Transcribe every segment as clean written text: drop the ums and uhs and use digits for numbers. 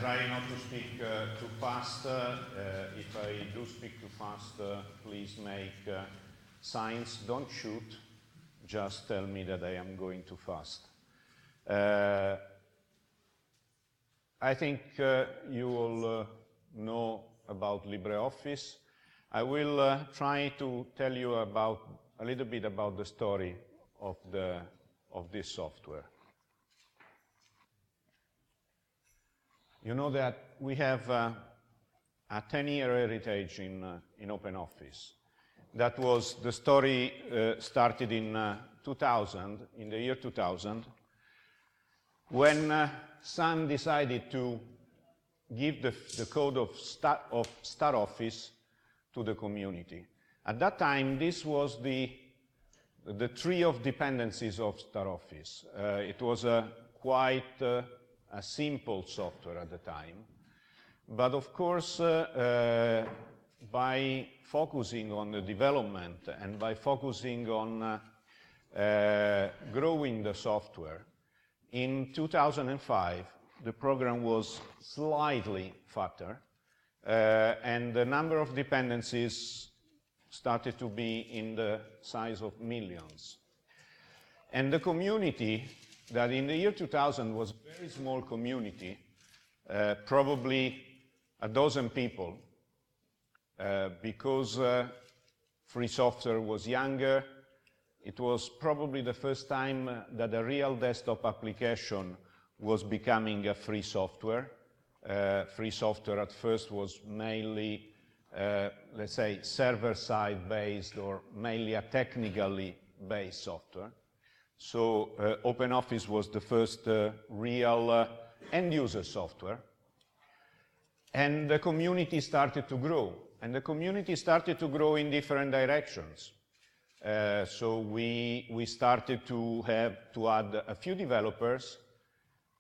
try not to speak too fast. If I do speak too fast, please make signs. Don't shoot. Just tell me that I am going too fast. I think you all know about LibreOffice. I will try to tell you a little bit about the story of this software. You know that we have a 10-year heritage in OpenOffice. That was the story started in 2000, in the year 2000, when Sun decided to give the code of StarOffice to the community. At that time, this was the tree of dependencies of StarOffice. It was quite a simple software at the time. But of course, by focusing on the development and by focusing on growing the software, in 2005, the program was slightly fatter, and the number of dependencies started to be in the size of millions. And the community that in the year 2000 was a very small community, probably a dozen people, because free software was younger. It was probably the first time that a real desktop application was becoming a free software. Free software at first was mainly, let's say, server-side based or mainly a technically based software. So OpenOffice was the first real end-user software. And the community started to grow. And the community started to grow in different directions. So we started to add a few developers.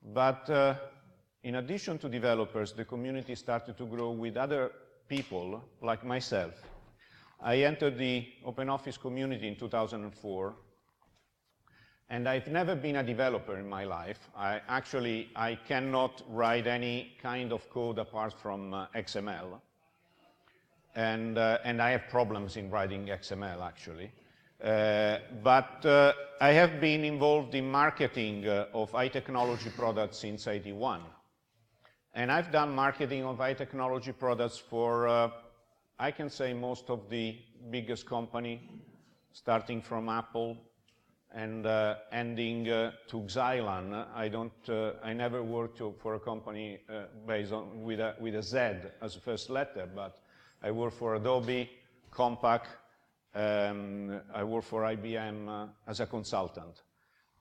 But in addition to developers, the community started to grow with other people, like myself. I entered the OpenOffice community in 2004. And I've never been a developer in my life. I cannot write any kind of code apart from XML. And I have problems in writing XML, actually. But I have been involved in marketing of high technology products since '81. And I've done marketing of high technology products for, I can say, most of the biggest company, starting from Apple, and ending to Xylan. I never worked for a company based on with a Z as a first letter, but I worked for Adobe, Compaq. I worked for IBM as a consultant.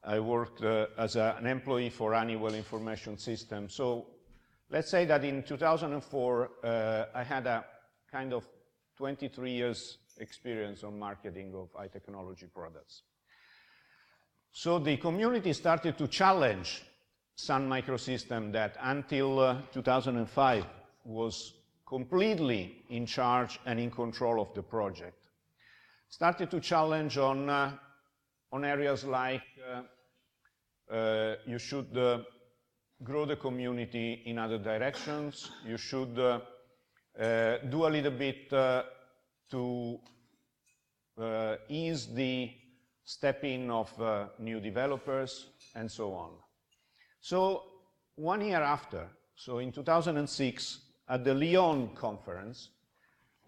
I worked as an employee for Honeywell Information Systems. So let's say that in 2004, I had a kind of 23 years experience on marketing of high technology products. So the community started to challenge Sun Microsystems that until 2005 was completely in charge and in control of the project. Started to challenge on areas like you should grow the community in other directions. You should do a little bit to ease the step-in of new developers, and so on. So 1 year after, so in 2006, at the Lyon conference,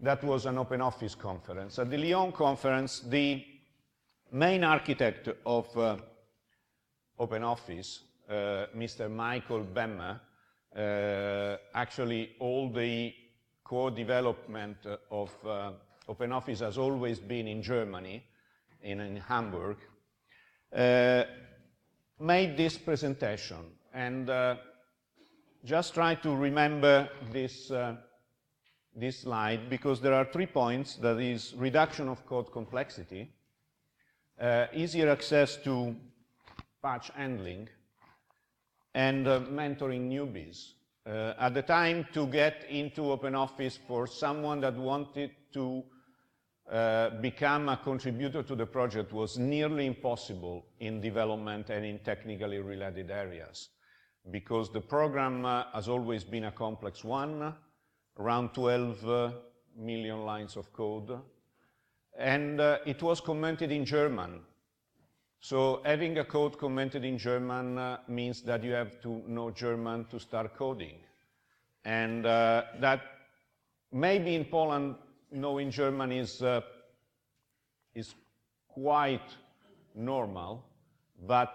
that was an OpenOffice conference. At the Lyon conference, the main architect of OpenOffice, Mr. Michael Bemmer, actually all the core development of OpenOffice has always been in Germany, in Hamburg, made this presentation. And just try to remember this slide, because there are 3 points. That is reduction of code complexity, easier access to patch handling, and mentoring newbies. At the time, to get into OpenOffice for someone that wanted to become a contributor to the project was nearly impossible in development and in technically related areas. because the program has always been a complex one, around 12 million lines of code, and it was commented in German. So having a code commented in German means that you have to know German to start coding. And that maybe in Poland, knowing German is quite normal, but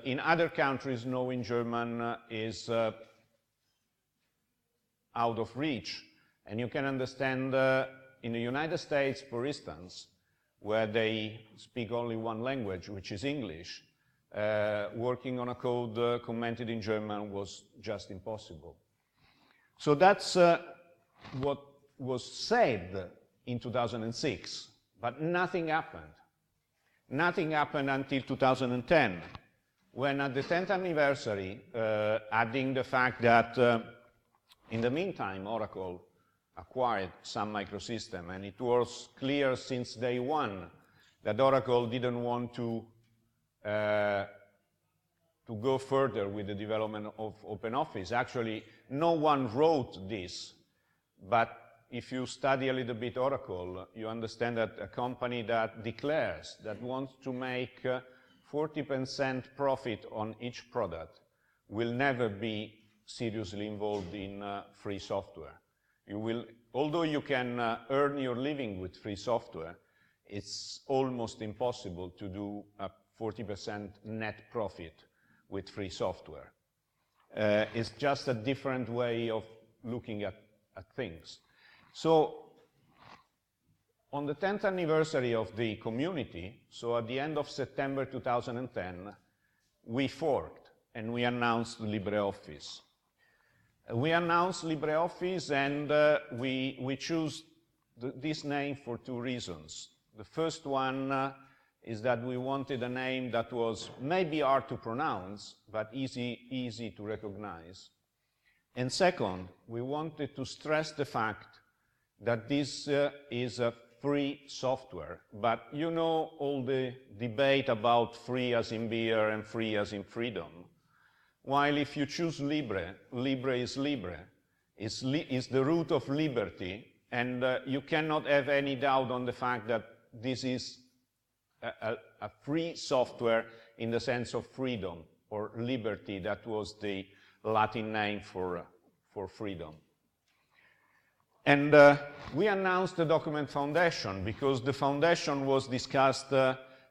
in other countries, knowing German is out of reach. And you can understand in the United States, for instance, where they speak only one language, which is English, working on a code commented in German was just impossible. So that's what was said in 2006, but nothing happened. Nothing happened until 2010, when at the 10th anniversary, adding the fact that in the meantime, Oracle acquired Sun Microsystem, and it was clear since day one that Oracle didn't want to go further with the development of OpenOffice. Actually, no one wrote this, but if you study a little bit Oracle, you understand that a company that declares that wants to make 40% profit on each product will never be seriously involved in free software. You will, although you can earn your living with free software, it's almost impossible to do a 40% net profit with free software. It's just a different way of looking at things. So on the 10th anniversary of the community, so at the end of September 2010, we forked and we announced LibreOffice. We announced LibreOffice, and we chose this name for two reasons. The first one is that we wanted a name that was maybe hard to pronounce, but easy to recognize. And second, we wanted to stress the fact that this is a free software. But you know all the debate about free as in beer and free as in freedom. While if you choose libre, libre is libre, is the root of liberty, and you cannot have any doubt on the fact that this is a free software in the sense of freedom, or liberty. That was the Latin name for freedom. And we announced the document foundation because the foundation was discussed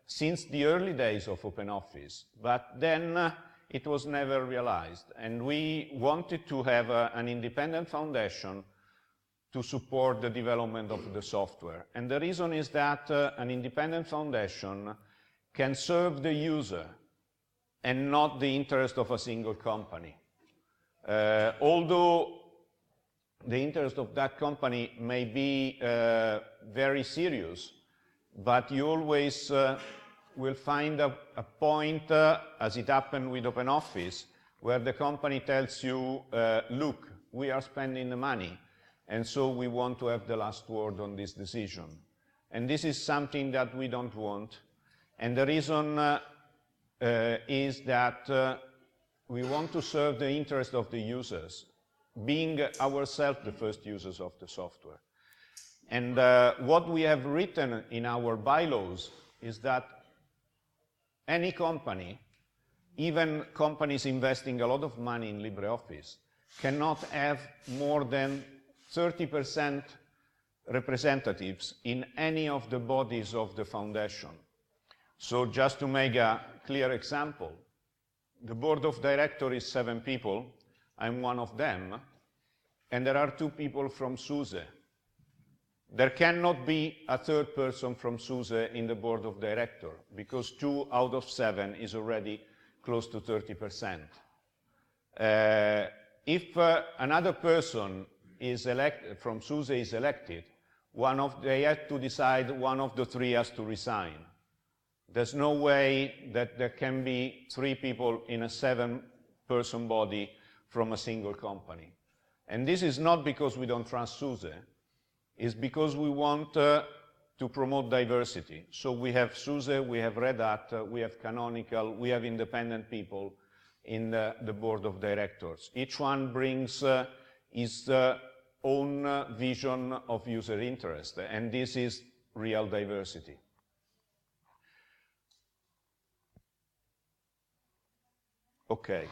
since the early days of OpenOffice, but then it was never realized. And we wanted to have an independent foundation to support the development of the software. And the reason is that an independent foundation can serve the user and not the interest of a single company. Although the interest of that company may be very serious, but you always will find a point, as it happened with OpenOffice, where the company tells you, look, we are spending the money, and so we want to have the last word on this decision. And this is something that we don't want. And the reason is that we want to serve the interest of the users, being ourselves the first users of the software. And what we have written in our bylaws is that any company, even companies investing a lot of money in LibreOffice, cannot have more than 30% representatives in any of the bodies of the foundation. So just to make a clear example, the board of directors is 7 people. I'm one of them, and there are 2 people from SUSE. There cannot be a third person from SUSE in the board of directors, because 2 out of 7 is already close to 30%. If another person is elected, from SUSE is elected, they have to decide one of the 3 has to resign. There's no way that there can be 3 people in a 7-person body from a single company. And this is not because we don't trust SUSE, it's because we want to promote diversity. So we have SUSE, we have Red Hat, we have Canonical, we have independent people, in the board of directors. Each one brings his own vision of user interest, and this is real diversity. Okay,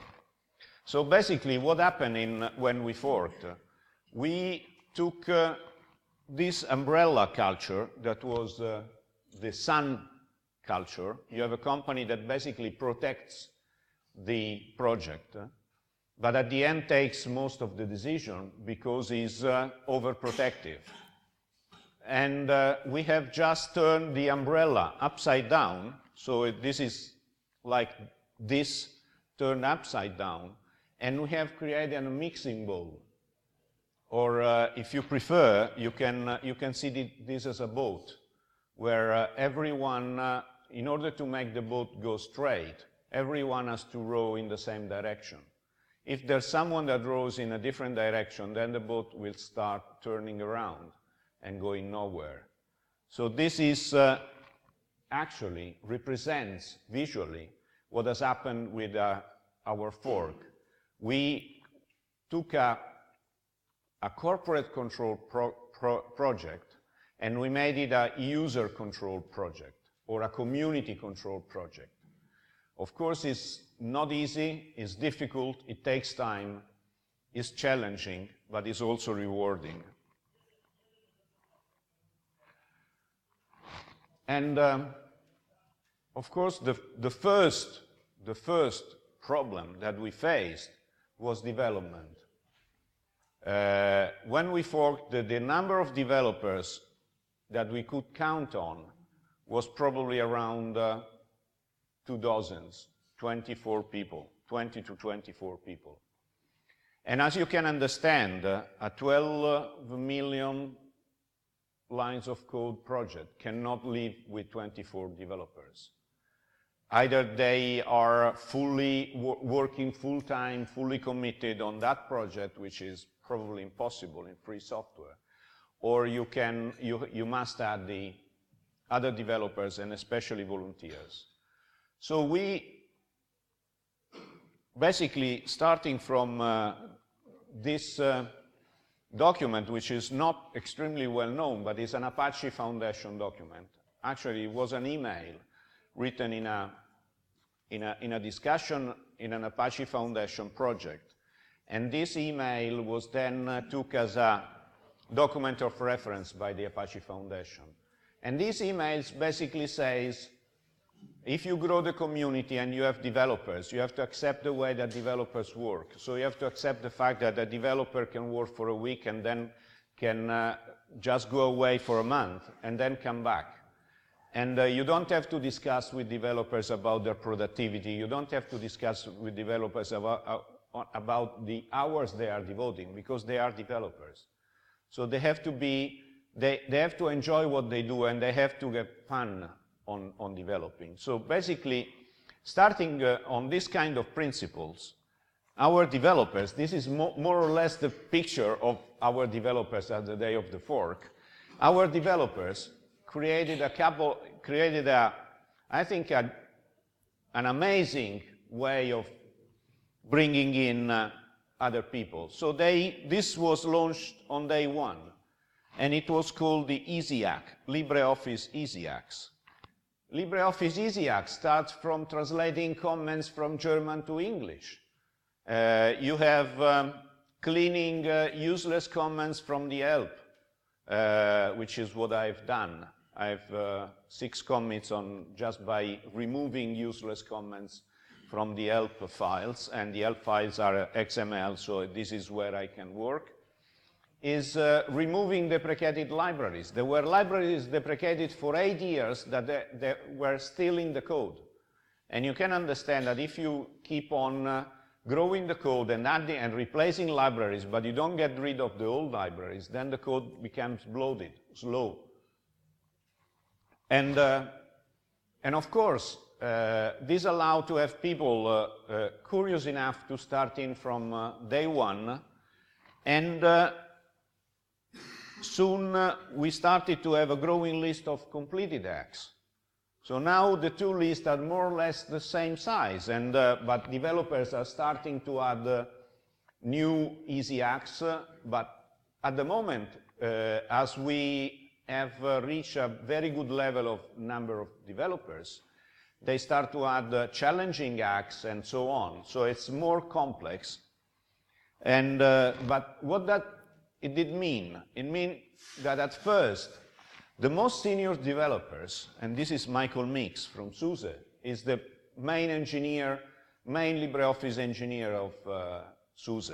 so basically what happened when we forked, we took this umbrella culture that was the sun culture. You have a company that basically protects the project, but at the end takes most of the decision because he's overprotective. And we have just turned the umbrella upside down, so this is like this turned upside down, and we have created a mixing bowl. Or if you prefer, you can see this as a boat, where everyone, in order to make the boat go straight, everyone has to row in the same direction. If there's someone that rows in a different direction, then the boat will start turning around and going nowhere. So this is actually represents visually what has happened with our fork. We took a corporate control project and we made it a user control project or a community control project. Of course, it's not easy, it's difficult, it takes time, it's challenging, but it's also rewarding. And of course, the first problem that we faced was development. When we forked, the number of developers that we could count on was probably around 24 people, 20 to 24 people. And as you can understand, a 12 million lines of code project cannot live with 24 developers. Either they are fully working full-time, fully committed on that project, which is probably impossible in free software, or you must add the other developers and especially volunteers. So we basically, starting from this document, which is not extremely well known, but is an Apache Foundation document. Actually, it was an email written in a discussion in an Apache Foundation project. And this email was then took as a document of reference by the Apache Foundation. And these emails basically says, if you grow the community and you have developers, you have to accept the way that developers work. So you have to accept the fact that a developer can work for a week and then can just go away for a month and then come back. And you don't have to discuss with developers about their productivity. You don't have to discuss with developers about the hours they are devoting, because they are developers. So they have to be, they have to enjoy what they do, and they have to get fun on developing. So basically, starting on this kind of principles, our developers, this is more or less the picture of our developers at the day of the fork. Our developers created I think, an amazing way of bringing in other people. So this was launched on day one, and it was called the EasyAC, LibreOffice EasyACs. LibreOffice EasyAC starts from translating comments from German to English. You have cleaning useless comments from the help, which is what I've done. I have 6 commits on just by removing useless comments from the help files, and the help files are XML, so this is where I can work. Is removing deprecated libraries. There were libraries deprecated for 8 years that they were still in the code. And you can understand that if you keep on growing the code and adding and replacing libraries, but you don't get rid of the old libraries, then the code becomes bloated, slow. And of course, this allowed to have people curious enough to start in from day one, and soon we started to have a growing list of completed hacks. So now the two lists are more or less the same size, and but developers are starting to add new easy acts, but at the moment, as we have reached a very good level of number of developers, they start to add challenging acts and so on. So it's more complex. And but what it did mean? It means that at first, the most senior developers, and this is Michael Meeks from SUSE, is the main engineer, main LibreOffice engineer of SUSE.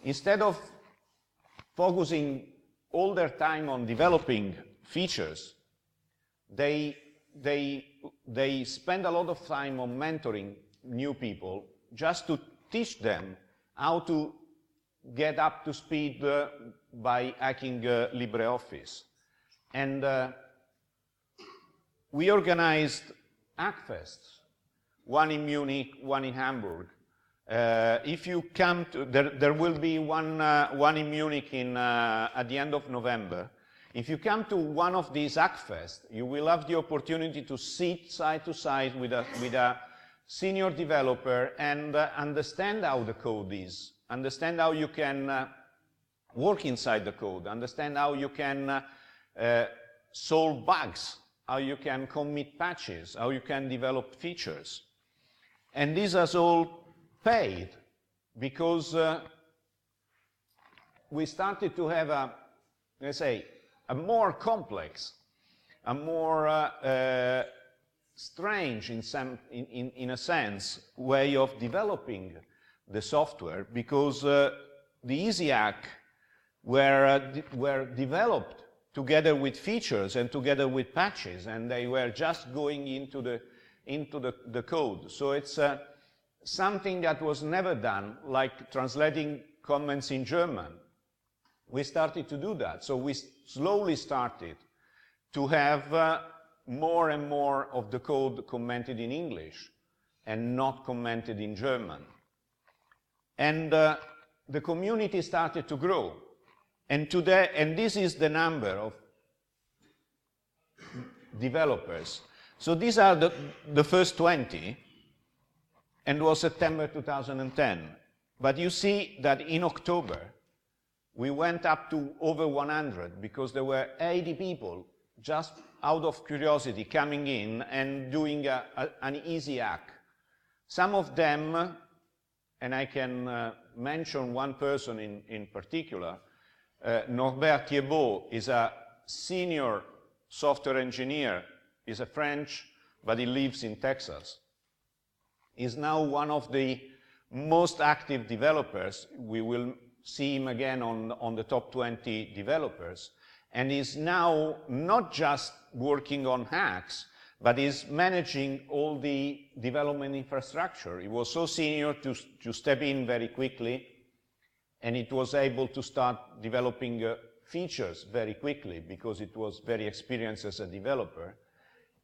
Instead of focusing all their time on developing features, they spend a lot of time on mentoring new people just to teach them how to get up to speed by hacking LibreOffice. And we organized Hackfests, one in Munich, one in Hamburg. If you come to, there will be one in Munich at the end of November. If you come to one of these Hackfests, you will have the opportunity to sit side to side with a senior developer and understand how the code is, understand how you can work inside the code, understand how you can solve bugs, how you can commit patches, how you can develop features. And this has all paid because we started to have let's say, a more complex, a more strange, in a sense, way of developing the software, because the Easy Hack were developed together with features and together with patches, and they were just going into the code. So it's something that was never done, like translating comments in German. We started to do that. So we slowly started to have more and more of the code commented in English and not commented in German. And the community started to grow. And today, and this is the number of developers. So these are the first 20, and it was September 2010. But you see that in October, we went up to over 100 because there were 80 people just out of curiosity coming in and doing an easy hack. Some of them, and I can mention one person in particular, Norbert Thiebaud is a senior software engineer. He's a French, but he lives in Texas. He's now one of the most active developers. We will see him again on the top 20 developers. And he's now not just working on hacks, but is managing all the development infrastructure. He was so senior to step in very quickly, and it was able to start developing features very quickly because it was very experienced as a developer.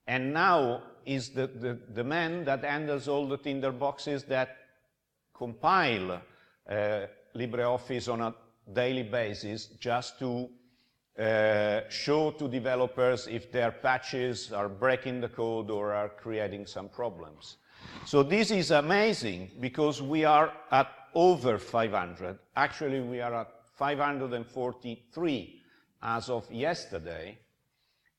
And now is the man that handles all the tinderboxes that compile LibreOffice on a daily basis just to show to developers if their patches are breaking the code or are creating some problems. So this is amazing because we are at over 500. Actually, we are at 543 as of yesterday.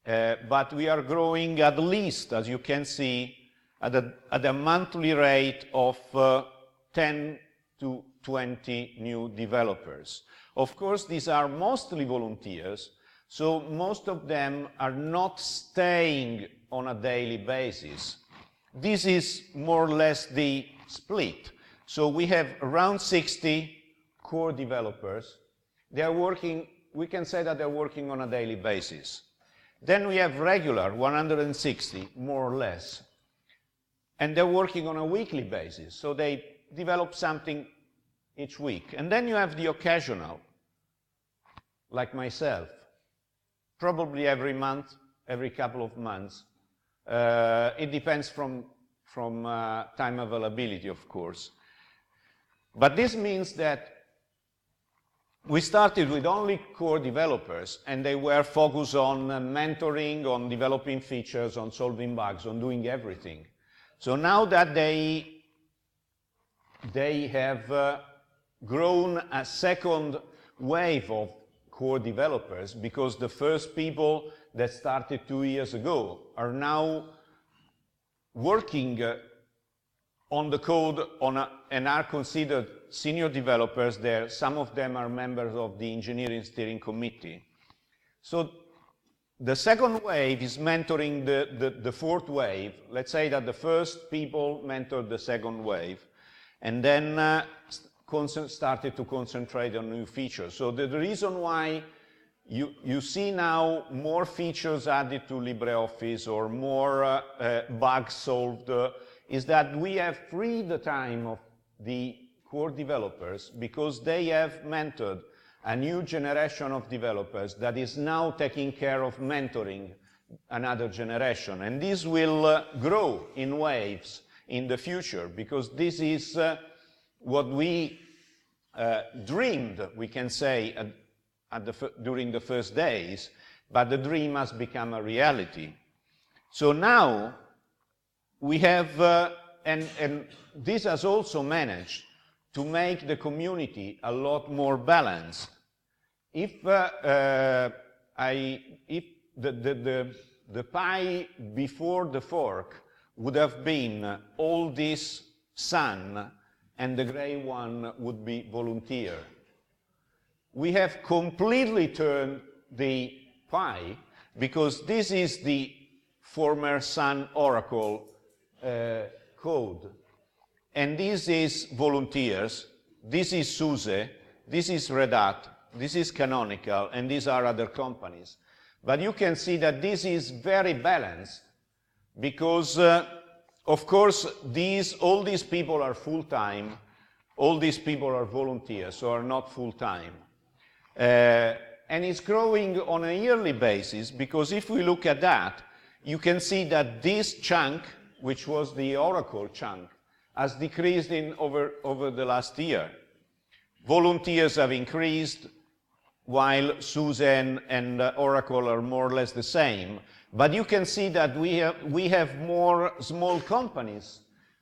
But we are growing at least, as you can see, at a monthly rate of 10 to 20 new developers. Of course, these are mostly volunteers, so most of them are not staying on a daily basis. This is more or less the split. So we have around 60 core developers. They are working, we can say that they're working on a daily basis. Then we have regular, 160, more or less. And they're working on a weekly basis, so they develop something each week. And then you have the occasional, like myself, probably every month, every couple of months. It depends from time availability, of course. But this means that we started with only core developers, and they were focused on mentoring, on developing features, on solving bugs, on doing everything. So now that they have grown a second wave of core developers, because the first people that started 2 years ago are now working on the code and are considered senior developers there. Some of them are members of the engineering steering committee. So the second wave is mentoring the fourth wave. Let's say that the first people mentored the second wave, and then started to concentrate on new features. So the reason why you see now more features added to LibreOffice or more bugs solved is that we have freed the time of the core developers, because they have mentored a new generation of developers that is now taking care of mentoring another generation. And this will grow in waves in the future, because this is what we dreamed, we can say, during the first days, but the dream has become a reality. So now we have, and this has also managed to make the community a lot more balanced. If the pie before the fork would have been all this sun, and the gray one would be volunteer, we have completely turned the pie, because this is the former Sun Oracle code. And this is volunteers, this is SUSE, this is Red Hat, this is Canonical, and these are other companies. But you can see that this is very balanced, because of course all these people are full-time, all these people are volunteers, so are not full-time. And it's growing on a yearly basis, because if we look at that, you can see that this chunk, which was the Oracle chunk, has decreased over the last year. Volunteers have increased, while SUSE and Oracle are more or less the same. But you can see that we have more small companies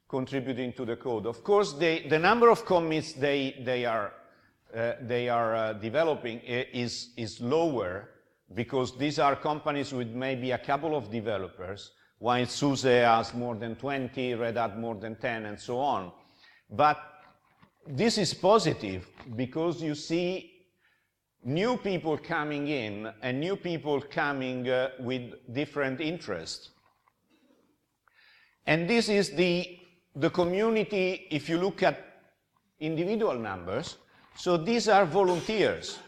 contributing to the code. Of course, the number of commits they are developing is lower, because these are companies with maybe a couple of developers, while SUSE has more than 20, Red Hat more than 10, and so on. But this is positive, because you see new people coming in, and new people coming with different interests. And this is the community, if you look at individual numbers. So these are volunteers.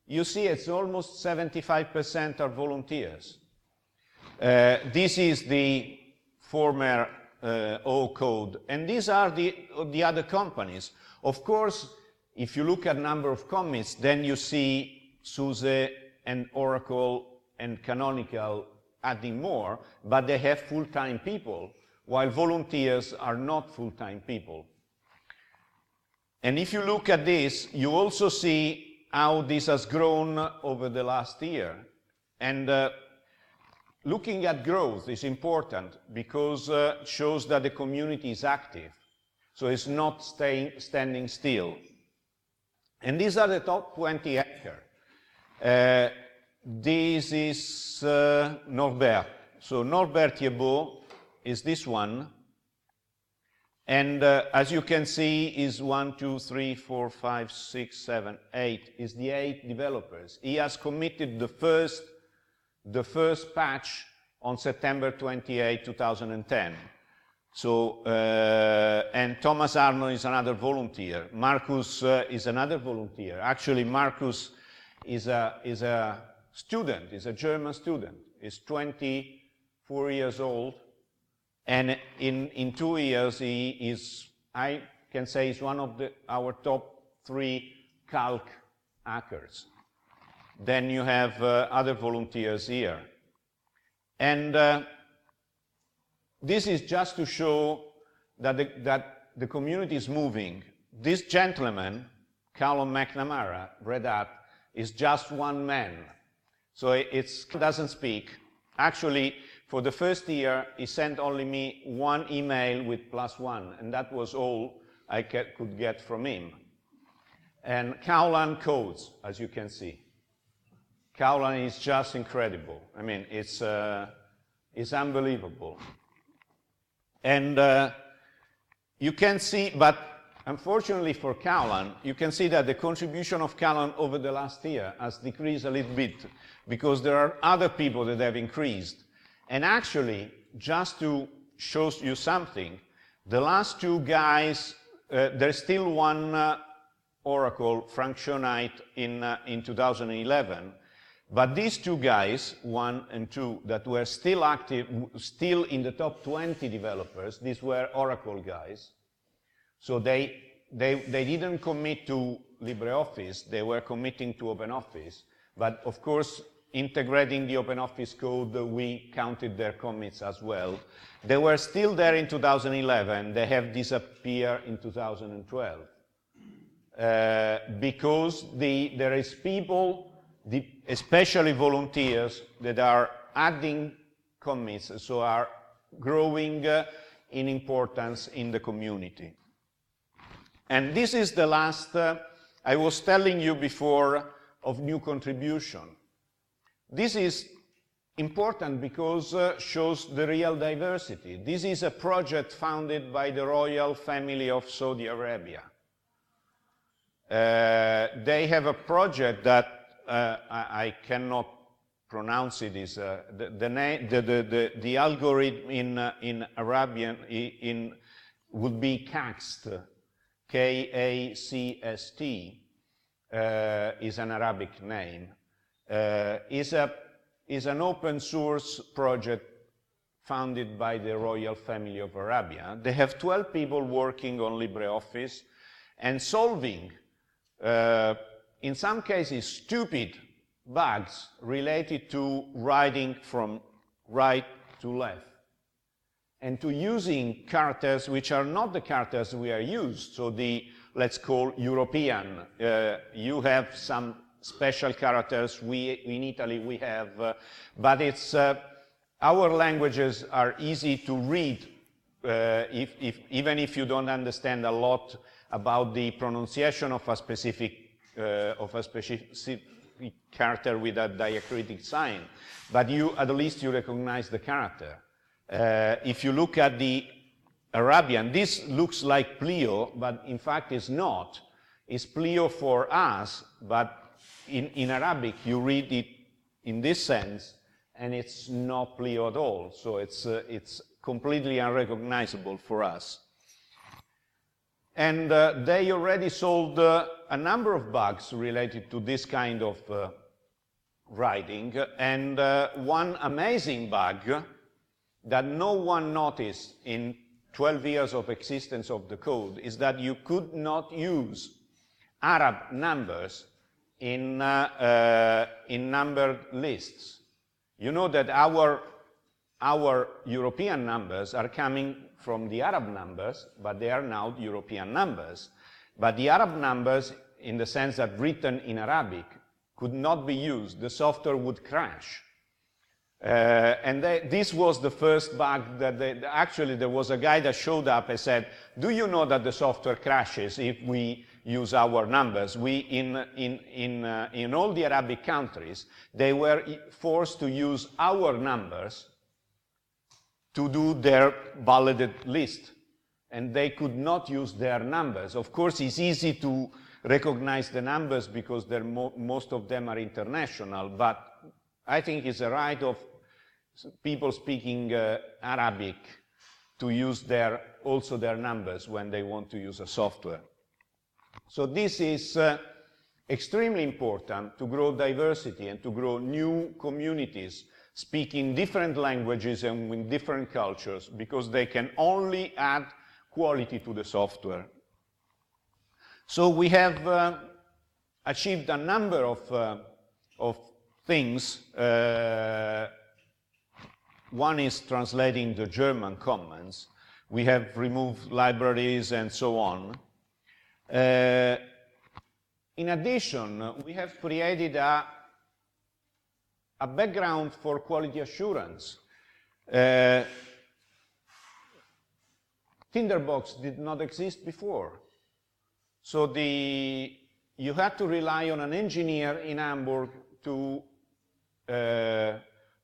You see, it's almost 75% are volunteers. This is the former O code, and these are the other companies. Of course, if you look at number of commits, then you see SUSE and Oracle and Canonical adding more, but they have full-time people, while volunteers are not full-time people. And if you look at this, you also see how this has grown over the last year. And looking at growth is important, because it shows that the community is active. So it's not standing still. And these are the top 20 hackers. This is Norbert. So Norbert Thiebaud is this one. And as you can see, is 1, 2, 3, 4, 5, 6, 7, 8, is the 8 developers. He has committed the first patch on September 28, 2010. So, and Thomas Arnold is another volunteer. Marcus is another volunteer. Actually, Marcus is a student, is a German student. He's 24 years old. And in 2 years, he is, I can say, he's one of our top 3 calc hackers. Then you have other volunteers here. And this is just to show that the community is moving. This gentleman Callum McNamara, Red Hat, is just one man. So it doesn't speak. Actually, for the first year, he sent only me one email with +1, and that was all I could get from him. And Cowlan codes, as you can see. Cowlan is just incredible. I mean, it's unbelievable. And you can see, but unfortunately for Cowlan, you can see that the contribution of Cowlan over the last year has decreased a little bit because there are other people that have increased. And actually, just to show you something, the last two guys, there's still one Oracle, Frank Schoenheit, in 2011, but these two guys, 1 and 2, that were still active, still in the top 20 developers, these were Oracle guys. So they didn't commit to LibreOffice, they were committing to OpenOffice. But of course, integrating the OpenOffice code, we counted their commits as well. They were still there in 2011, they have disappeared in 2012. Because there is people, especially volunteers, that are adding commits, so are growing in importance in the community. And this is the last, I was telling you before, of new contribution. This is important because shows the real diversity. This is a project founded by the royal family of Saudi Arabia. They have a project that I cannot pronounce it. Is the algorithm in Arabian would be KACST, K-A-C-S-T, is an Arabic name. Is an open source project founded by the royal family of Arabia. They have 12 people working on LibreOffice and solving, in some cases, stupid bugs related to writing from right to left and to using characters which are not the characters we are used. So let's call European. You have some special characters. In Italy we have, but it's our languages are easy to read, even if you don't understand a lot about the pronunciation of a specific character with a diacritic sign. But at least you recognize the character. If you look at the Arabian, this looks like Plio, but in fact it's not. It's Plio for us, but in Arabic, you read it in this sense, and it's not Plio at all. So it's completely unrecognizable for us. And they already solved a number of bugs related to this kind of writing. And one amazing bug that no one noticed in 12 years of existence of the code is that you could not use Arab numbers in numbered lists. You know that our European numbers are coming from the Arab numbers, but they are now European numbers. But the Arab numbers, in the sense that written in Arabic, could not be used. The software would crash. And this was the first bug that actually there was a guy that showed up and said, do you know that the software crashes if we use our numbers? In all the Arabic countries, they were forced to use our numbers to do their bulleted list, and they could not use their numbers. Of course, it's easy to recognize the numbers because most of them are international, but I think it's a right of people speaking Arabic to use also their numbers when they want to use a software. So this is extremely important to grow diversity and to grow new communities speaking different languages and with different cultures, because they can only add quality to the software. So we have achieved a number of things. One is translating the German comments. We have removed libraries and so on. in addition, we have created a background for quality assurance. Tinderbox did not exist before. So you had to rely on an engineer in Hamburg to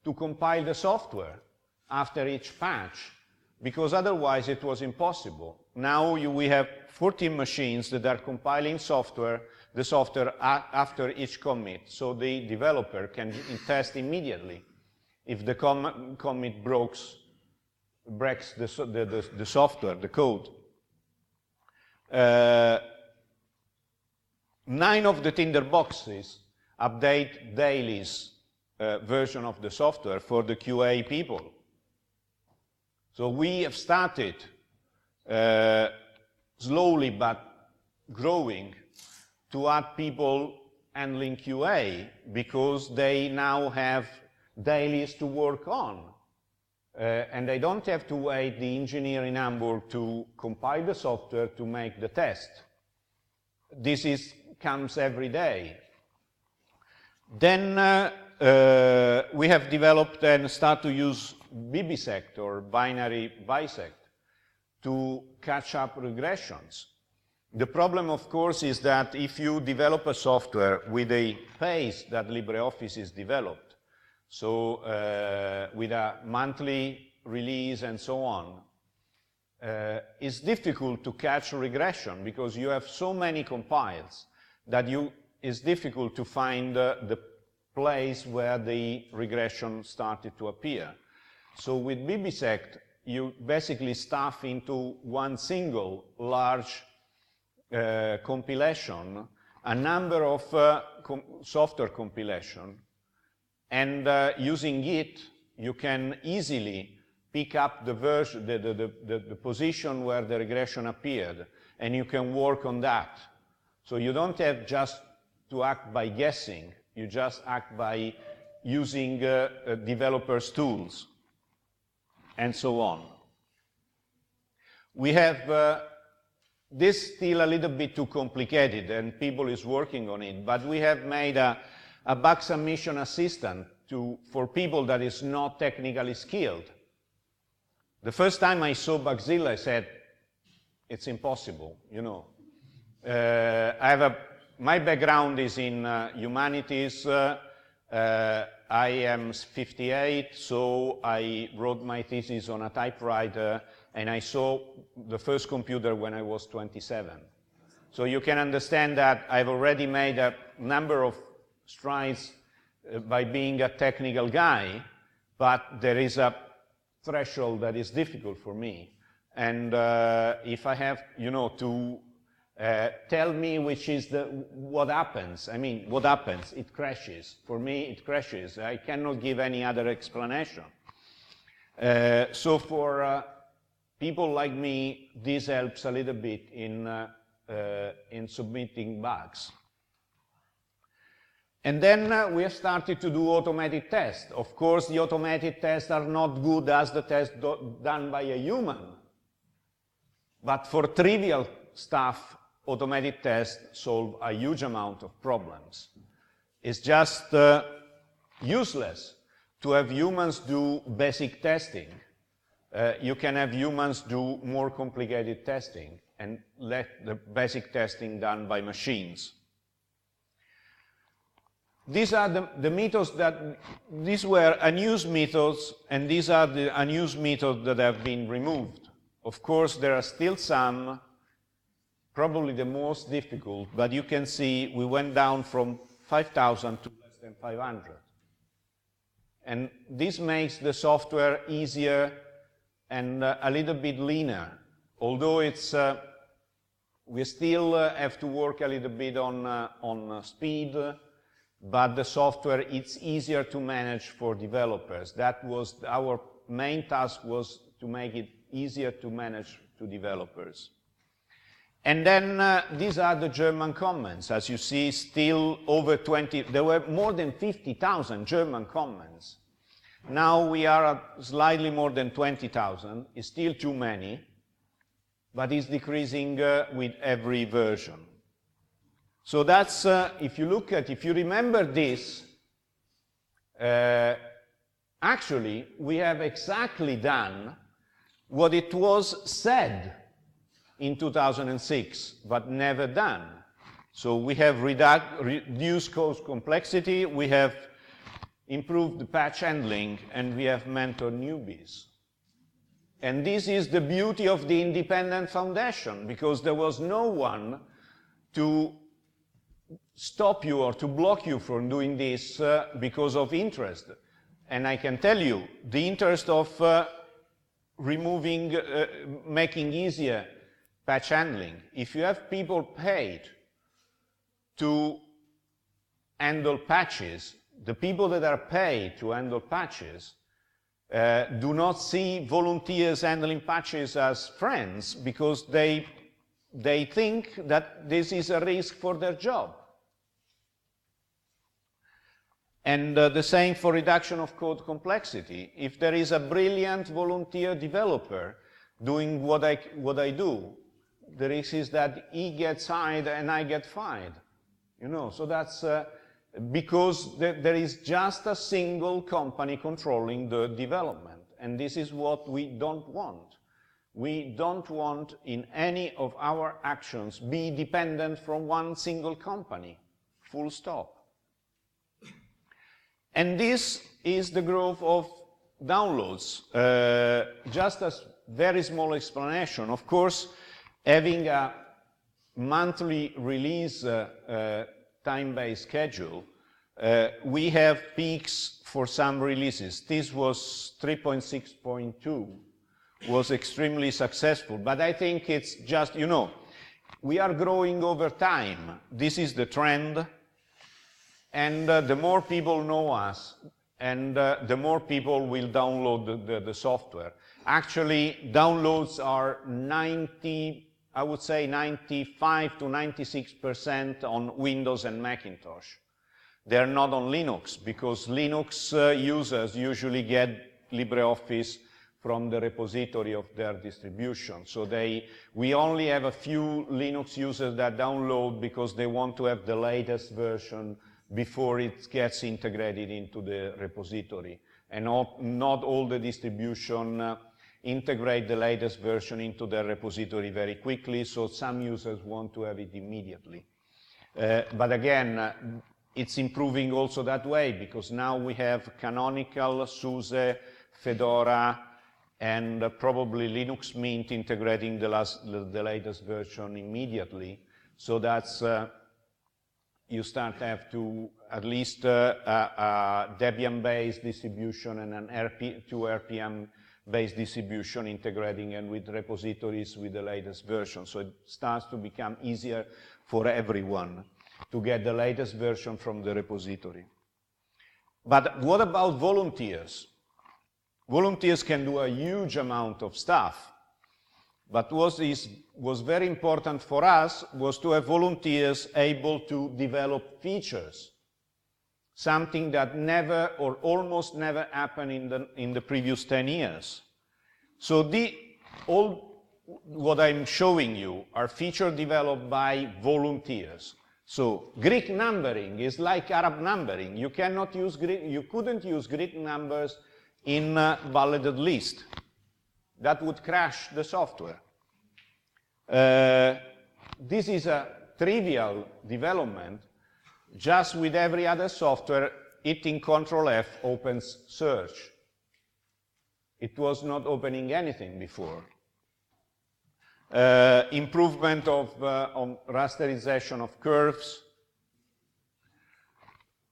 compile the software after each patch, because otherwise it was impossible. Now we have 14 machines that are compiling the software after each commit, so the developer can test immediately if the commit breaks the software, the code. 9 of the Tinderboxes update dailies version of the software for the QA people. So we have started slowly but growing to add people handling QA, because they now have dailies to work on. And they don't have to wait the engineer in Hamburg to compile the software to make the test. This comes every day. Then we have developed and start to use BBSect, or binary bisect, to catch up regressions. The problem, of course, is that if you develop a software with a pace that LibreOffice is developed, so with a monthly release and so on, it's difficult to catch regression, because you have so many compiles that it's difficult to find the place where the regression started to appear. So with BBSect, you basically stuff into one single large compilation a number of software compilation, and using it, you can easily pick up the version, the position where the regression appeared, and you can work on that. So you don't have just to act by guessing, you just act by using developers' tools, and so on. We have this still a little bit too complicated, and people is working on it, but we have made a bug submission assistant for people that is not technically skilled. The first time I saw Bugzilla, I said, it's impossible, you know. My background is in humanities. I am 58, so I wrote my thesis on a typewriter, and I saw the first computer when I was 27. So you can understand that I've already made a number of strides by being a technical guy, but there is a threshold that is difficult for me. And if I have, you know, to tell me which is what happens, I mean, what happens? It crashes. For me, it crashes. I cannot give any other explanation. So for people like me, this helps a little bit in submitting bugs. And then we have started to do automated tests. Of course, the automated tests are not good as the tests done by a human. But for trivial stuff, automated tests solve a huge amount of problems. It's just useless to have humans do basic testing. You can have humans do more complicated testing and let the basic testing done by machines. These are the methods these were unused methods, and these are the unused methods that have been removed. Of course, there are still some, probably the most difficult, but you can see we went down from 5,000 to less than 500. And this makes the software easier and a little bit leaner, although it's, we still have to work a little bit on speed, but the software, it's easier to manage for developers. That was our main task, was to make it easier to manage to developers. And then these are the German comments. As you see, still over 20, there were more than 50,000 German comments. Now we are at slightly more than 20,000. It's still too many, but it's decreasing with every version. So that's, if you remember this, actually, we have exactly done what it was said in 2006, but never done. So we have reduced code complexity, we have improved the patch handling, and we have mentored newbies. And this is the beauty of the independent foundation, because there was no one to stop you or to block you from doing this because of interest. And I can tell you, the interest of making easier patch handling. If you have people paid to handle patches, the people that are paid to handle patches do not see volunteers handling patches as friends, because they think that this is a risk for their job. And the same for reduction of code complexity. If there is a brilliant volunteer developer doing what I do, the risk is that he gets hired and I get fired. You know, so that's because there is just a single company controlling the development, and this is what we don't want. We don't want in any of our actions be dependent from one single company, full stop. And this is the growth of downloads. Just a very small explanation. Of course, having a monthly release time-based schedule, we have peaks for some releases. This was 3.6.2, was extremely successful, but I think it's just, you know, we are growing over time. This is the trend, and the more people know us, and the more people will download the software. Actually, downloads are 95 to 96% on Windows and Macintosh. They're not on Linux, because Linux users usually get LibreOffice from the repository of their distribution. So we only have a few Linux users that download because they want to have the latest version before it gets integrated into the repository. And not all the distribution integrate the latest version into their repository very quickly, so some users want to have it immediately. But again, it's improving also that way, because now we have Canonical, SUSE, Fedora, and probably Linux Mint integrating the latest version immediately. So that's, you start to have to at least a Debian-based distribution and an two RPM-based distribution integrating and with repositories with the latest version. So it starts to become easier for everyone to get the latest version from the repository. But what about volunteers? Volunteers can do a huge amount of stuff. But what was very important for us was to have volunteers able to develop features, something that never or almost never happened in the previous 10 years. So all what I'm showing you are features developed by volunteers. So Greek numbering is like Arab numbering. You couldn't use Greek numbers in bulleted list. That would crash the software. This is a trivial development. Just with every other software, hitting Control F opens search. It was not opening anything before. Improvement of rasterization of curves.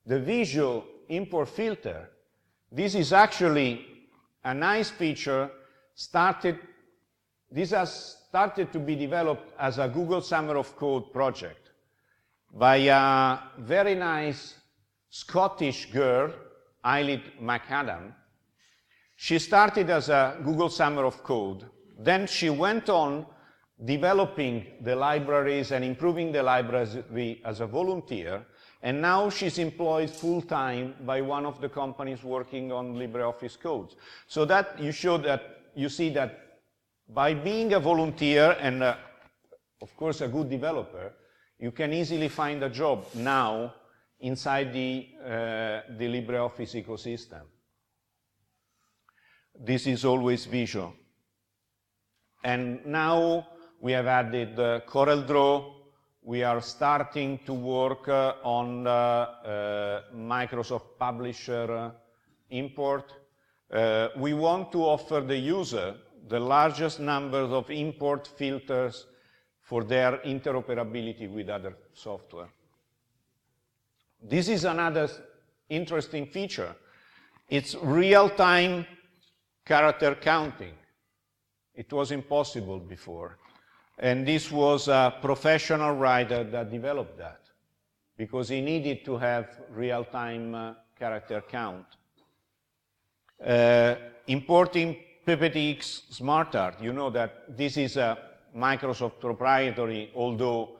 The visual import filter. This is actually a nice feature. This has started to be developed as a Google Summer of Code project by a very nice Scottish girl, Eileen McAdam. She started as a Google Summer of Code. Then she went on developing the libraries and improving the library as a volunteer. And now she's employed full-time by one of the companies working on LibreOffice codes. So that you see that by being a volunteer and, of course, a good developer, You can easily find a job now inside the LibreOffice ecosystem. This is always visual. And now we have added CorelDRAW. We are starting to work on Microsoft Publisher import. We want to offer the user the largest number of import filters for their interoperability with other software. This is another interesting feature. It's real-time character counting. It was impossible before. And this was a professional writer that developed that, because he needed to have real-time character count. Importing PPTX SmartArt, you know that this is a Microsoft proprietary, although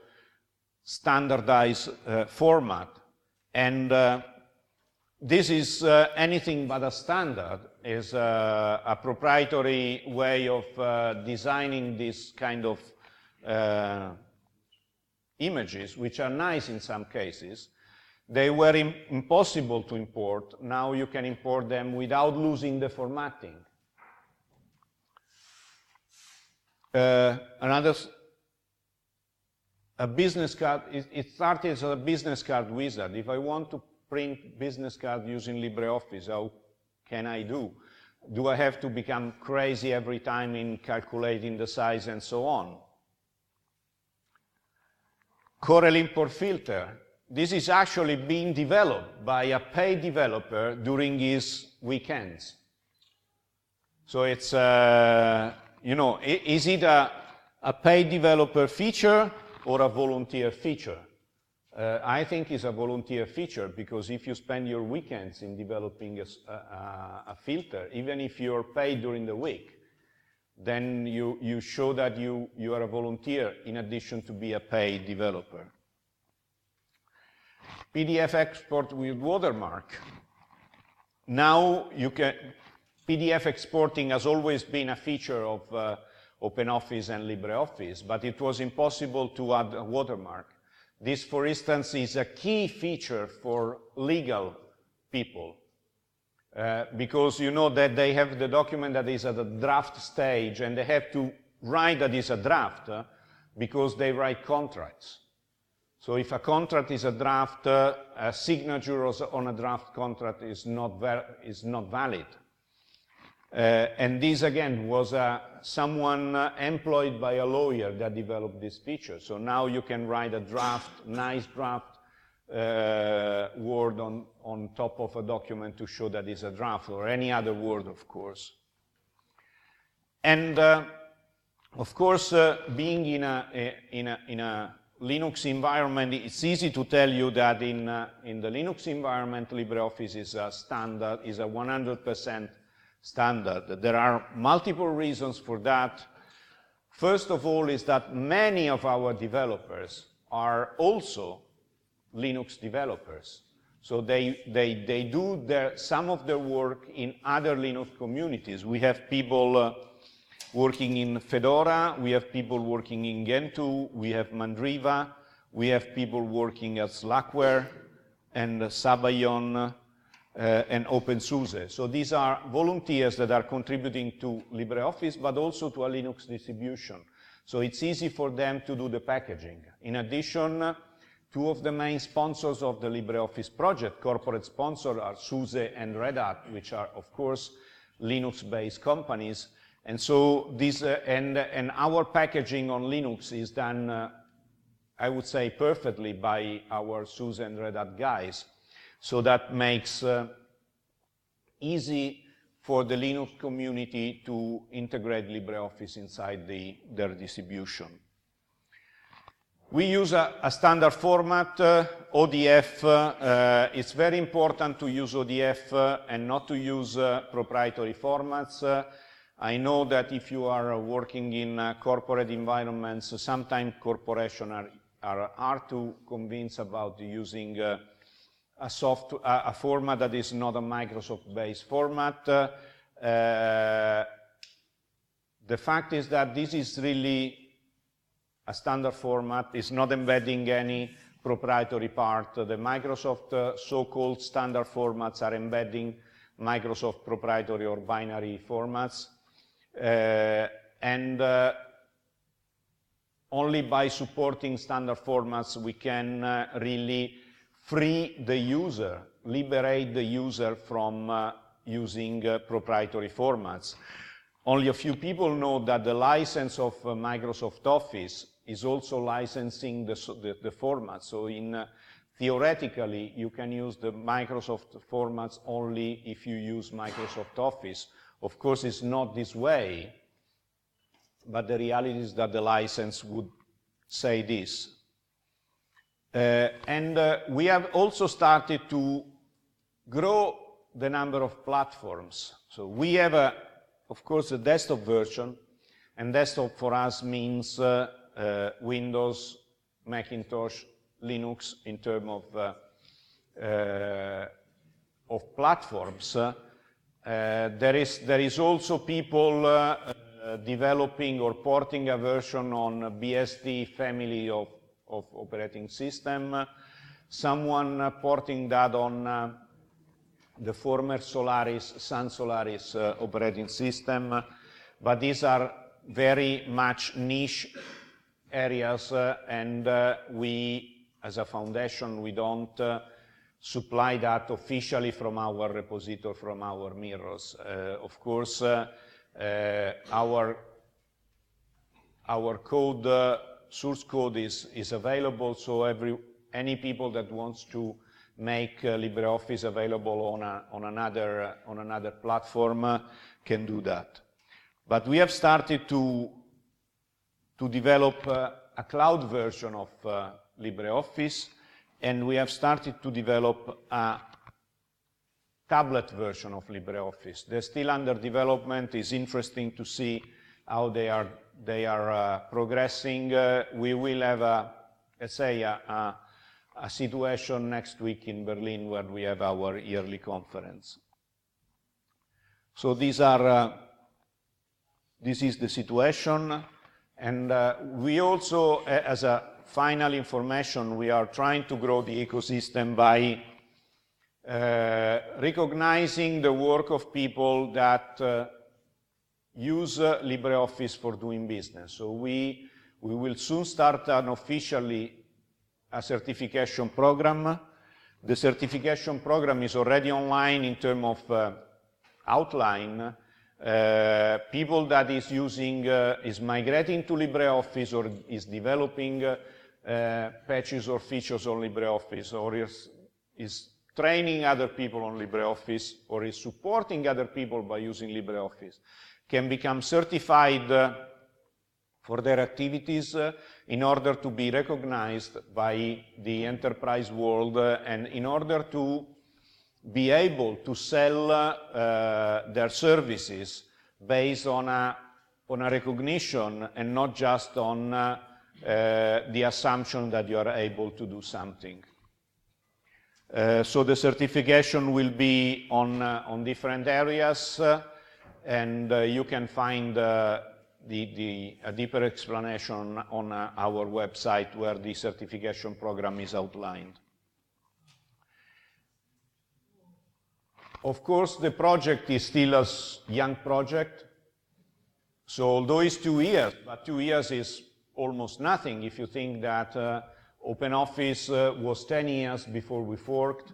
standardized format. And this is anything but a standard. Is a proprietary way of designing this kind of images, which are nice in some cases. They were impossible to import. Now you can import them without losing the formatting. A business card, it started as a business card wizard. If I want to print business card using LibreOffice, how can I do? Do I have to become crazy every time in calculating the size and so on? Corel Import Filter. This is actually being developed by a paid developer during his weekends. So it's, you know, is it a paid developer feature or a volunteer feature? I think it's a volunteer feature, because if you spend your weekends in developing a filter, even if you're paid during the week, then you show that you are a volunteer in addition to be a paid developer. PDF export with watermark. Now you can, PDF exporting has always been a feature of OpenOffice and LibreOffice, but it was impossible to add a watermark. This, for instance, is a key feature for legal people, because you know that they have the document that is at the draft stage, and they have to write that it's a draft because they write contracts. So if a contract is a draft, a signature on a draft contract is not valid. And this, again, was someone employed by a lawyer that developed this feature. So now you can write a draft, nice draft word on top of a document to show that it's a draft, or any other word, of course. And of course, being in a Linux environment, it's easy to tell you that in the Linux environment, LibreOffice is a standard, is a 100% standard. There are multiple reasons for that. First of all is that many of our developers are also Linux developers. So they do some of their work in other Linux communities. We have people working in Fedora, we have people working in Gentoo, we have Mandriva, we have people working at Slackware and Sabayon and OpenSUSE. So these are volunteers that are contributing to LibreOffice, but also to a Linux distribution. So it's easy for them to do the packaging. In addition, two of the main sponsors of the LibreOffice project, corporate sponsors, are SUSE and Red Hat, which are, of course, Linux-based companies. And so this, and our packaging on Linux is done, I would say, perfectly by our SUSE and Red Hat guys. So that makes easy for the Linux community to integrate LibreOffice inside their distribution. We use a standard format, ODF. It's very important to use ODF and not to use proprietary formats. I know that if you are working in corporate environments, sometimes corporations are hard to convince about using a format that is not a Microsoft-based format. The fact is that this is really a standard format, is not embedding any proprietary part. The Microsoft so-called standard formats are embedding Microsoft proprietary or binary formats. And only by supporting standard formats we can really free the user, liberate the user from using proprietary formats. Only a few people know that the license of Microsoft Office is also licensing the format. So theoretically, you can use the Microsoft formats only if you use Microsoft Office. Of course, it's not this way, but the reality is that the license would say this. We have also started to grow the number of platforms. So we have, of course, a desktop version, and desktop for us means Windows, Macintosh, Linux in terms of platforms. There is also people developing or porting a version on BSD family of operating system. Someone porting that on the former Solaris, Sun Solaris operating system. But these are very much niche areas, and we, as a foundation, we don't supply that officially from our repository, from our mirrors. Of course, our code, source code is available, so any people that wants to make LibreOffice available on another platform can do that. But we have started to develop a cloud version of LibreOffice, and we have started to develop a tablet version of LibreOffice. They're still under development. It's interesting to see how they are progressing. We will have let's say a situation next week in Berlin where we have our yearly conference. So this is the situation, and we also, as a final information, we are trying to grow the ecosystem by recognizing the work of people that use LibreOffice for doing business. So we will soon start officially a certification program. The certification program is already online in terms of outline. People that is migrating to LibreOffice or is developing patches or features on LibreOffice, or is training other people on LibreOffice, or is supporting other people by using LibreOffice, can become certified for their activities in order to be recognized by the enterprise world, and in order to be able to sell their services based on a recognition and not just on the assumption that you are able to do something. So the certification will be on different areas, and you can find a deeper explanation on our website where the certification program is outlined. Of course, the project is still a young project. So although it's 2 years, but 2 years is almost nothing if you think that OpenOffice was 10 years before we forked,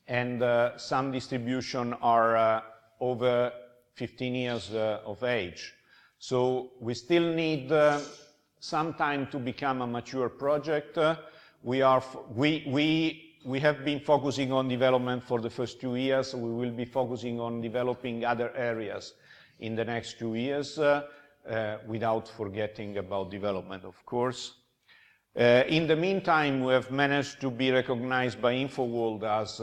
and some distribution are over 15 years of age. So we still need some time to become a mature project. We have been focusing on development for the first 2 years. We will be focusing on developing other areas in the next 2 years, without forgetting about development, of course. In the meantime, we have managed to be recognized by InfoWorld as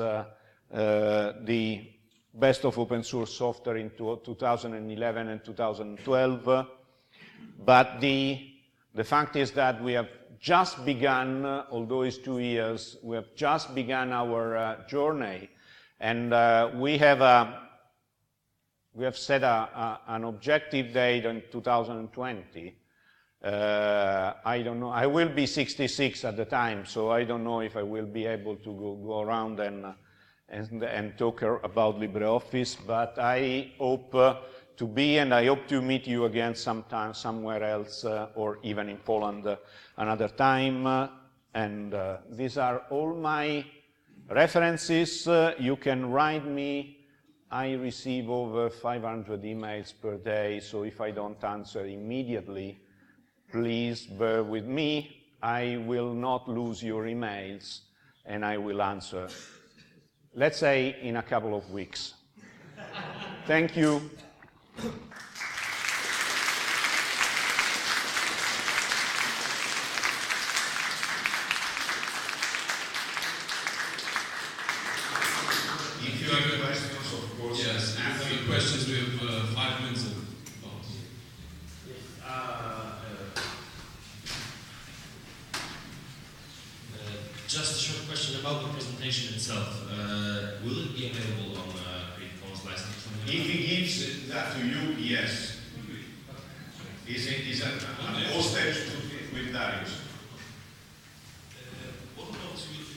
the best of open source software in 2011 and 2012. But the fact is that we have just begun, although it's 2 years, we have just begun our journey, and we have set an objective date in 2020 I don't know. I will be 66 at the time, so I don't know if I will be able to go around and talk about LibreOffice, but I hope to be, and I hope to meet you again sometime somewhere else, or even in Poland another time. And these are all my references. You can write me. I receive over 500 emails per day, so if I don't answer immediately, please bear with me. I will not lose your emails, and I will answer, let's say, in a couple of weeks. Thank you. If you have questions, of course. Yes, after the questions, we have 5 minutes. Just a short question about the presentation itself. Will it be available on Creative Commons license? If he gives that to you, yes. Is a hostage with Darius. What about you do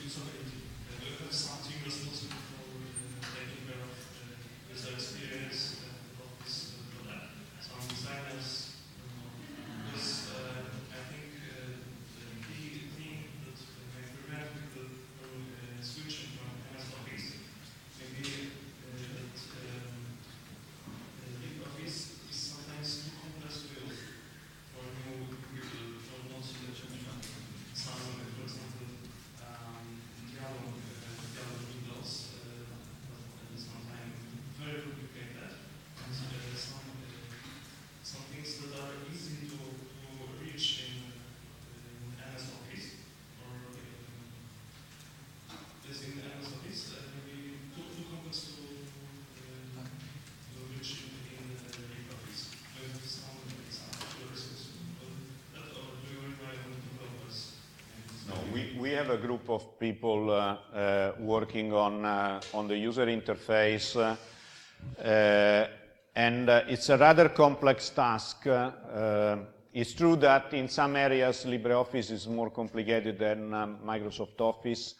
you have something responsible for taking care of user experience of this product? Some designers, because I think the key thing that may prevent people from switching from MS Office may be that LibreOffice is sometimes too complex to use for new people, for not to some, for example, Italo Windows sometimes very complicated, and some things that are easy to reach in MS Office, or is in MS Office, maybe too complex to reach in LibreOffice. Do you have some resources for that, or do you rely on developers? No, we have a group of people working on the user interface, and it's a rather complex task. It's true that in some areas LibreOffice is more complicated than Microsoft Office,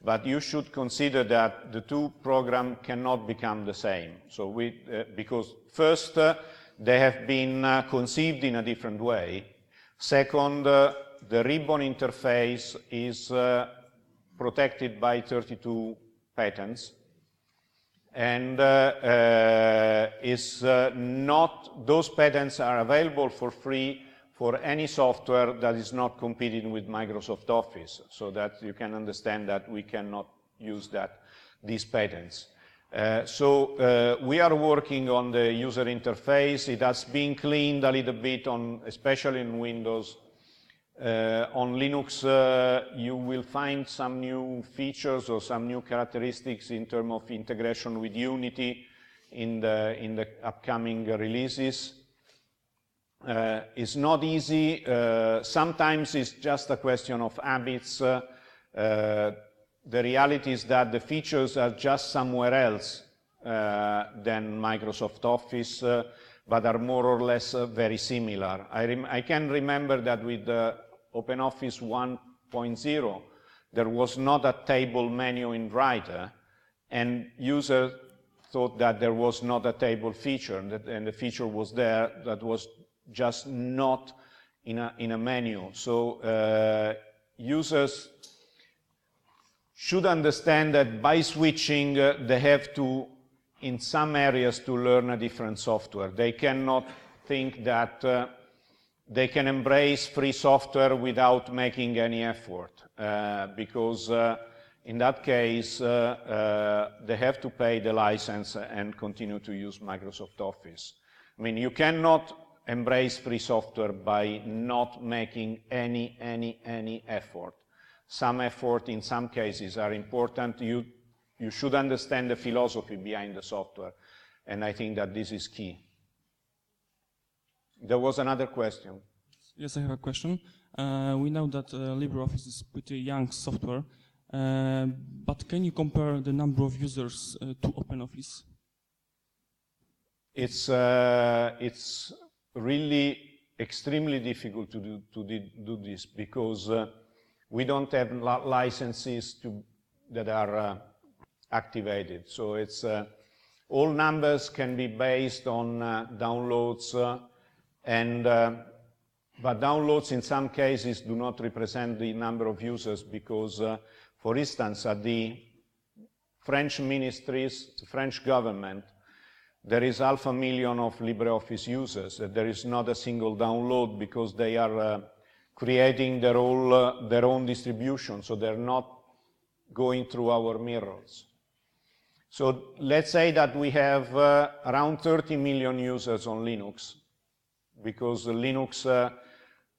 but you should consider that the two programs cannot become the same. So because first, they have been conceived in a different way. Second, the ribbon interface is protected by 32 patents, and those patents are available for free for any software that is not competing with Microsoft Office, so that you can understand that we cannot use these patents. So we are working on the user interface. It has been cleaned a little bit, especially in Windows. On Linux, you will find some new features or some new characteristics in terms of integration with Unity in the upcoming releases. It's not easy. Sometimes it's just a question of habits. The reality is that the features are just somewhere else than Microsoft Office, but are more or less very similar. I can remember that with OpenOffice 1.0, there was not a table menu in Writer, and users thought that there was not a table feature, and the feature was there that was just not in a menu. So users should understand that by switching, they have to, in some areas, to learn a different software. They cannot think that they can embrace free software without making any effort, because in that case, they have to pay the license and continue to use Microsoft Office. I mean, you cannot embrace free software by not making any effort. Some effort in some cases are important. You should understand the philosophy behind the software, and I think that this is key. There was another question. Yes, I have a question. We know that LibreOffice is pretty young software, but can you compare the number of users to OpenOffice? It's really extremely difficult to do this because we don't have licenses that are activated. So it's all numbers can be based on downloads, but downloads in some cases do not represent the number of users because, for instance, at the French ministries, the French government, there is 500,000 of LibreOffice users. There is not a single download because they are creating their own distribution, so they're not going through our mirrors. So let's say that we have around 30 million users on Linux, because the Linux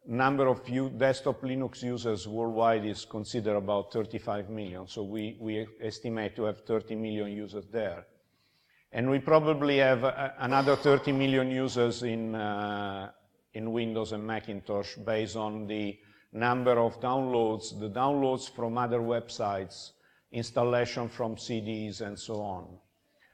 number of desktop Linux users worldwide is considered about 35 million. So we estimate to have 30 million users there. And we probably have another 30 million users in Windows and Macintosh based on the number of downloads, the downloads from other websites, installation from CDs, and so on.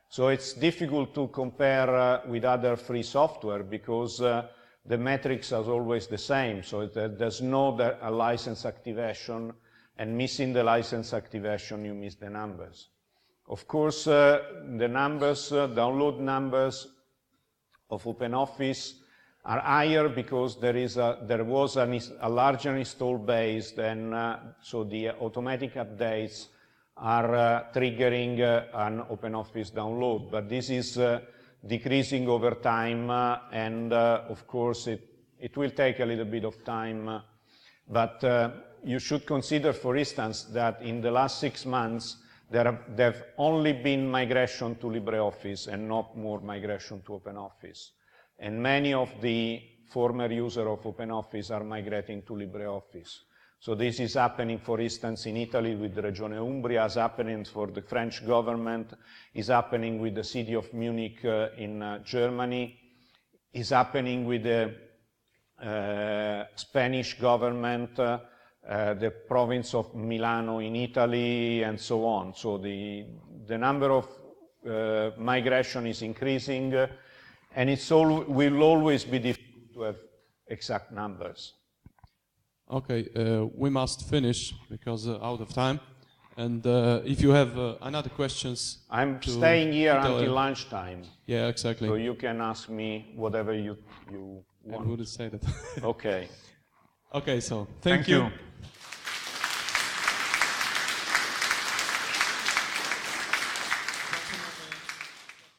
So it's difficult to compare with other free software because the metrics are always the same. So there's no license activation, and missing the license activation, you miss the numbers. Of course, the numbers, download numbers of OpenOffice are higher because there was a larger install base, so the automatic updates are triggering an OpenOffice download. But this is decreasing over time, and of course it will take a little bit of time. But you should consider, for instance, that in the last 6 months, there have only been migration to LibreOffice and not more migration to OpenOffice. And many of the former users of OpenOffice are migrating to LibreOffice. So this is happening, for instance, in Italy with the Regione Umbria, is happening for the French government, is happening with the city of Munich in Germany, is happening with the Spanish government, the province of Milano in Italy, and so on. So the number of migration is increasing, and will always be difficult to have exact numbers. Okay, we must finish because out of time. And if you have another questions, I'm staying here Italo. until lunchtime. Yeah, exactly. So you can ask me whatever you want. I would say that. Okay. Okay, so thank you.